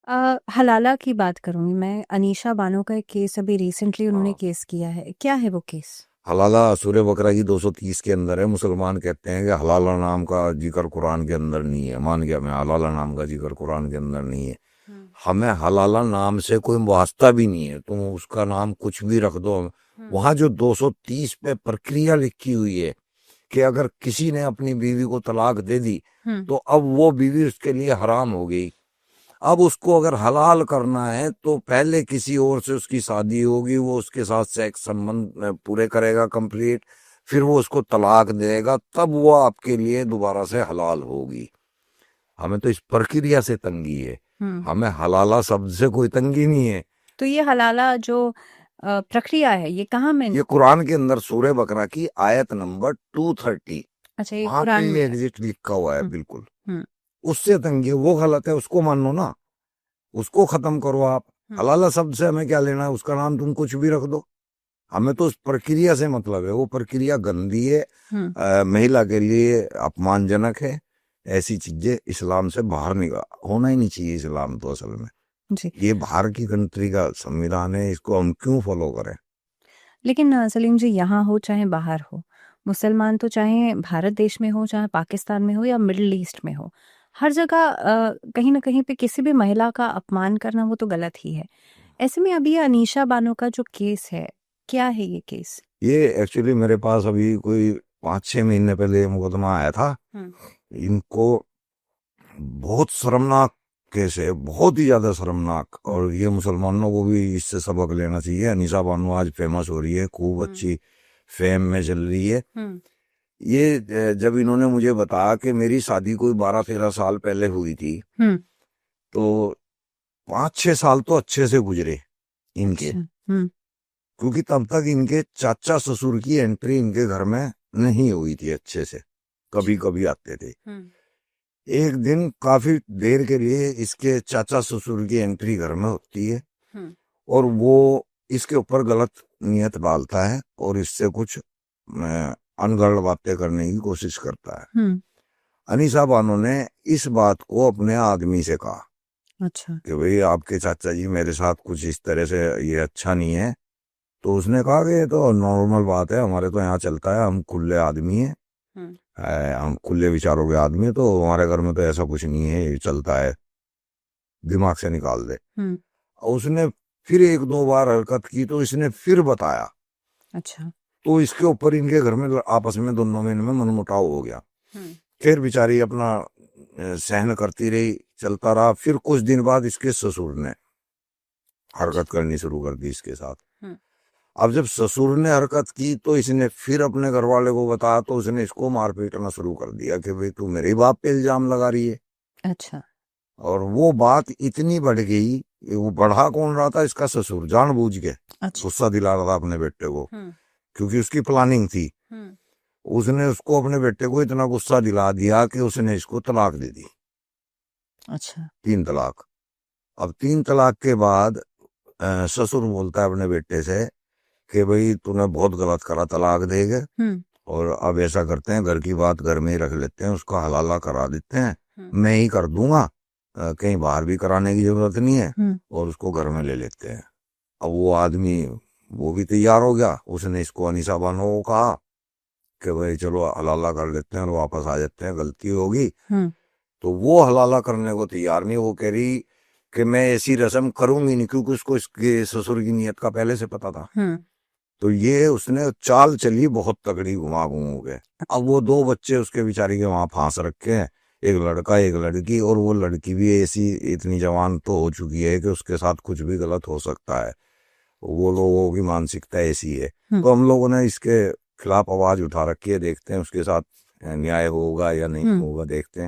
हलाला की बात करूँगी मैं। अनीशा बानो का एक केस अभी रिसेंटली उन्होंने हाँ, केस किया है। क्या है वो केस? हलाला सूर्य बकरा की 230 के अंदर है। मुसलमान कहते हैं कि हलाला नाम का जिक्र कुरान के अंदर नहीं है। मान गया मैं, हलाला नाम का जिक्र कुरान के अंदर नहीं है। हुँ, हमें हलाला नाम से कोई वास्ता भी नहीं है, तुम उसका नाम कुछ भी रख दो। हुँ, वहां जो 230 पे प्रक्रिया लिखी हुई है कि अगर किसी ने अपनी बीवी को तलाक दे दी हुँ, तो अब वो बीवी उसके लिए हराम हो गई। अब उसको अगर हलाल करना है तो पहले किसी और से उसकी शादी होगी, वो उसके साथ सेक्स संबंध पूरे करेगा कंप्लीट, फिर वो उसको तलाक देगा, तब वो आपके लिए दोबारा से हलाल होगी। हमें तो इस प्रक्रिया से तंगी है। हुँ। हमें हलाला शब्द से कोई तंगी नहीं है। तो ये हलाला जो प्रक्रिया है, ये कहाँ ये मेंशन? कुरान के अंदर सूरह बकरा की आयत नंबर 230, अच्छा, ये वहां पे कुरान में ये है। एग्जिट लिखा हुआ है हुँ, बिल्कुल। हुँ, उससे तंगी है, वो गलत है, उसको मानो ना, उसको खत्म करो आप। हुँ, हलाला शब्द से हमें क्या लेना है, उसका नाम तुम कुछ भी रख दो। हमें तो उस प्रक्रिया से मतलब है, वो प्रक्रिया गंदी है, हुँ, महिला के लिए अपमानजनक है। ऐसी चीजें इस्लाम से बाहर निकाल होना ही नहीं चाहिए। इस्लाम तो असल में जी। ये बाहर की कंट्री का संविधान है, इसको हम क्यों फॉलो करें। लेकिन सलीम जी, यहाँ हो चाहे बाहर हो, मुसलमान तो चाहे भारत देश में हो, चाहे पाकिस्तान में हो या मिडल ईस्ट में हो, हर जगह कहीं न कहीं पे किसी भी महिला का अपमान करना वो तो गलत ही है। ऐसे में अभी ये अनीशा बानो का जो केस है, क्या है ये केस? ये एक्चुअली मेरे पास अभी कोई 5-6 महीने पहले ये मुकदमा आया था। हुँ, इनको बहुत शर्मनाक केस है, बहुत ही ज्यादा शर्मनाक, हुँ, और ये मुसलमानों को भी इससे सबक लेना चाहिए। अनीसा बानो आज फेमस हो रही है, खूब हुँ, अच्छी फेम में चल रही है। हुँ, ये जब इन्होंने मुझे बताया कि मेरी शादी कोई 12-13 साल पहले हुई थी, हुँ, तो 5-6 साल तो अच्छे से गुजरे इनके, अच्छा, हुँ, क्योंकि तब तक इनके चाचा ससुर की एंट्री इनके घर में नहीं हुई थी अच्छे से, कभी अच्छा, कभी आते थे। हुँ, एक दिन काफी देर के लिए इसके चाचा ससुर की एंट्री घर में होती है, हुँ, और वो इसके ऊपर गलत नियत डालता है और इससे कुछ अनगढ़ बातें करने की कोशिश करता है। हुँ, अनीसा बानो ने इस बात को अपने आदमी से कहा अच्छा, कि भाई आपके चाचा जी मेरे साथ कुछ इस तरह से, ये अच्छा नहीं है। तो उसने कहा कि ये तो नॉर्मल बात है, हमारे तो यहाँ चलता है, हम खुले आदमी हैं, हुँ, हम खुले विचारों के आदमी हैं, तो हमारे घर में तो ऐसा कुछ नहीं है, ये चलता है, दिमाग से निकाल दे। हुँ, और उसने फिर 1-2 बार हरकत की तो इसने फिर बताया, अच्छा, तो इसके ऊपर इनके घर में आपस में दोनों में इनमें मनमुटाव हो गया। हुँ, फिर बेचारी अपना सहन करती रही, चलता रहा। फिर कुछ दिन बाद इसके ससुर ने अच्छा, हरकत करनी शुरू कर दी इसके साथ। हुँ, अब जब ससुर ने हरकत की तो इसने फिर अपने घर वाले को बताया, तो उसने इसको मार पीटना शुरू कर दिया कि भाई तू मेरे ही बाप पे इल्जाम लगा रही है। अच्छा, और वो बात इतनी बढ़ गई कि वो बढ़ा कौन रहा था, इसका ससुर जानबूझ के अच्छा, गुस्सा दिला रहा था अपने बेटे को, हुँ, क्योंकि उसकी प्लानिंग थी। हुँ, उसने उसको अपने बेटे को इतना गुस्सा दिला दिया कि उसने इसको तलाक दे दी, अच्छा, 3 तलाक। अब 3 तलाक के बाद ससुर बोलता है अपने बेटे से कि भाई तूने बहुत गलत करा, तलाक देगा, हुँ, और अब ऐसा करते हैं, घर की बात घर में ही रख लेते हैं, उसका हलाला करा देते हैं, हुँ, मैं ही कर दूंगा, कहीं बाहर भी कराने की जरूरत नहीं है, हुँ, और उसको घर में ले लेते हैं। अब वो आदमी, वो भी तैयार हो गया, उसने इसको अनीसा बानो को कहा कि भाई चलो हलाला कर लेते हैं और वापस आ जाते हैं, गलती होगी। हुँ, तो वो हलाला करने को तैयार नहीं, वो कह रही कि मैं ऐसी रस्म करूंगी नहीं, क्योंकि उसको इसके ससुर की नीयत का पहले से पता था। हुँ, तो ये उसने चाल चली बहुत तगड़ी, घुमा घूमू के। अच्छा, अब वो 2 बच्चे उसके बेचारी के वहां फांस रखे हैं, एक लड़का एक लड़की, और वो लड़की भी ऐसी इतनी जवान तो हो चुकी है कि उसके साथ कुछ भी गलत हो सकता है। वो लोगों की मानसिकता ऐसी है। हुँ, तो हम लोगों ने इसके खिलाफ आवाज उठा रखी है, देखते हैं उसके साथ न्याय होगा या नहीं हुँ। होगा, देखते हैं।